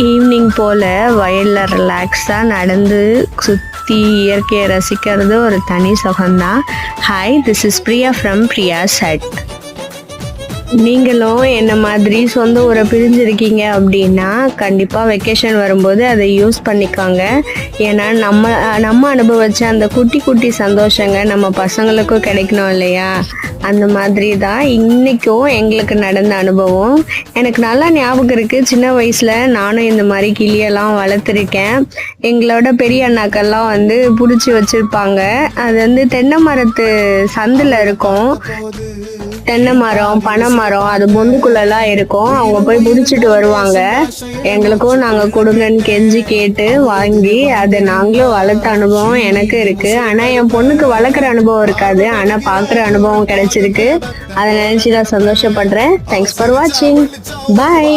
Evening போல் வயலில் ரிலாக்ஸாக நடந்து சுற்றி இயற்கையை ரசிக்கிறது ஒரு தனி சுகம்தான். Hi, this is Priya from Priya set. நீங்களும் என்ன மாதிரி சொந்த ஊரை பிரிஞ்சிருக்கீங்க அப்படின்னா கண்டிப்பாக வெக்கேஷன் வரும்போது அதை யூஸ் பண்ணிக்கோங்க. ஏன்னா நம்ம அனுபவிச்ச அந்த குட்டி குட்டி சந்தோஷங்க நம்ம பசங்களுக்கும் கிடைக்கணும் இல்லையா? அந்த மாதிரி தான் இன்றைக்கும் எங்களுக்கு நடந்த அனுபவம். எனக்கு நல்லா ஞாபகம் இருக்குது, சின்ன வயசில் நானும் இந்த மாதிரி கிளியெல்லாம் வளர்த்துருக்கேன். எங்களோட பெரிய அண்ணாக்கள்லாம் பிடிச்சி வச்சுருப்பாங்க. அது தென்னை மரத்து சந்தில் இருக்கும். தென்னை மரம், பனை மரம், அது பொந்துக்குள்ளெல்லாம் இருக்கும். அவங்க போய் பிடிச்சிட்டு வருவாங்க. எங்களுக்கும் நாங்கள் கொடுங்கன்னு கெஞ்சி கேட்டு வாங்கி அதை நாங்களும் வளர்த்த அனுபவம் எனக்கு இருக்குது. ஆனால் என் பொண்ணுக்கு வளர்க்குற அனுபவம் இருக்காது, ஆனால் பார்க்குற அனுபவம் கிடைச்சிருக்கு. அதை நினச்சி நான் சந்தோஷப்படுறேன். தேங்க்ஸ் ஃபார் வாட்சிங். பாய்.